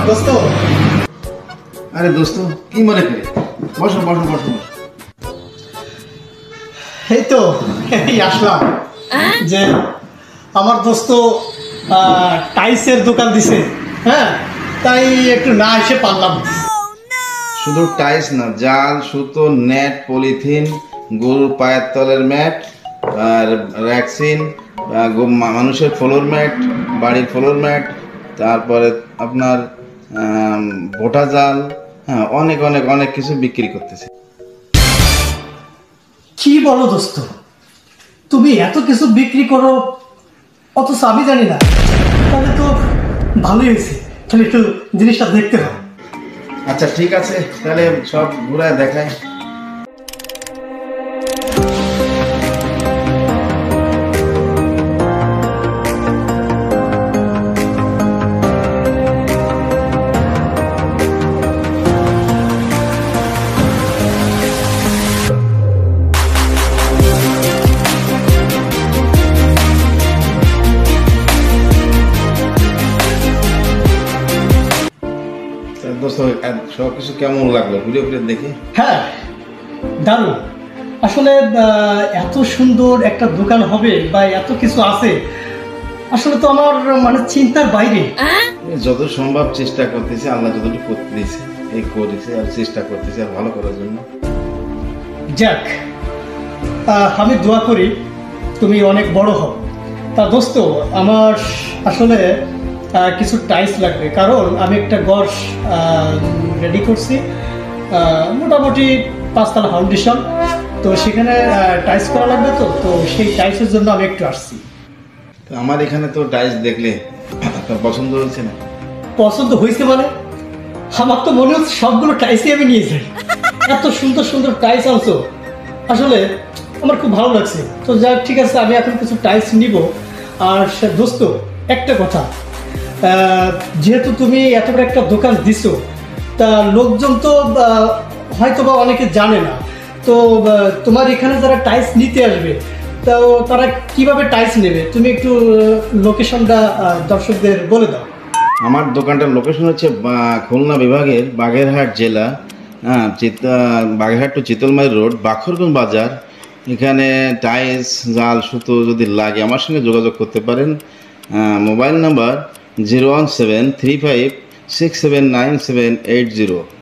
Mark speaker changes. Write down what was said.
Speaker 1: দোস্ত,
Speaker 2: আরে দোস্ত, কি মনে করে? বসো বসো বসো বসো।
Speaker 1: এই তো এই আসলাম যে আমার দোস্ত টাইলসের দোকান দিছে। হ্যাঁ, তাই একটু না এসে পারলাম।
Speaker 2: শুধু টাইলস না, জাল, সুতো, নেট, পলিথিন, গরুর পায়ের তলের ম্যাট, আর ভ্যাকসিন, মানুষের ফ্লোর ম্যাট, বাড়ির ফ্লোর ম্যাট, তারপরে আপনার ভোটা জাল, হ্যাঁ অনেক অনেক অনেক কিছু বিক্রি করতেছে।
Speaker 1: কি বলো দোস্ত, তুমি এত কিছু বিক্রি করো অথচ আমি জানি না? তাহলে তো ভালোই হয়েছে, তাহলে একটু জিনিসটা দেখতে হবে।
Speaker 2: আচ্ছা ঠিক আছে, তাহলে সব ঘুরায় দেখায়। দোস্ত, সব কিছু কেমন লাগলো ঘুরে ঘুরে দেখে?
Speaker 1: হ্যাঁ, দারুণ। আসলে এত সুন্দর একটা দোকান হবে বা এত কিছু আছে, আসলে তো আমার মানে চিন্তার বাইরে।
Speaker 2: যত সম্ভব চেষ্টা করতেছি, আল্লাহ যতটুকু করতে দিয়েছে এই করেছে, আর চেষ্টা করতেছি আর ভালো করার জন্য।
Speaker 1: যাক, আমি দোয়া করি তুমি অনেক বড় হও। তা দোস্ত, আমার আসলে কিছু টাইলস লাগবে, কারণ আমি একটা ঘর রেডি করছি, মোটামুটি 5 তলা ফাউন্ডেশন। তো সেখানে টাইলস করা লাগবে, তো তো সেই টাইলসের জন্য আমি একটু আসছি।
Speaker 2: তো আমার এখানে তো টাইলস দেখলে আপনার পছন্দ হয়েছে না?
Speaker 1: পছন্দ হয়েছে মানে? আমার তো মনে হচ্ছে সবগুলো টাইলসই আমি নিয়ে যাই। এত সুন্দর সুন্দর টাইলস আনছো, আসলে আমার খুব ভালো লাগছে। তো যাক, ঠিক আছে, আমি এখন কিছু টাইলস নিব। আর দোস্ত, একটা কথা, যেহেতু তুমি এত বড় একটা দোকান দিছো, তা লোকজন তো হয়তো বা অনেকে জানে না। তো তোমার এখানে যারা টাইলস নিতে আসবে, তো তারা কিভাবে টাইলস নেবে? তুমি একটু লোকেশনটা দর্শকদের বলে দাও।
Speaker 2: আমার দোকানটার লোকেশন হচ্ছে খুলনা বিভাগের বাগেরহাট জেলা, হ্যাঁ বাগেরহাট টু চিতলমারি রোড, বাখরগঞ্জ বাজার। এখানে টাইলস, জাল, সুতো যদি লাগে আমার সঙ্গে যোগাযোগ করতে পারেন। Mobile number 01735679780।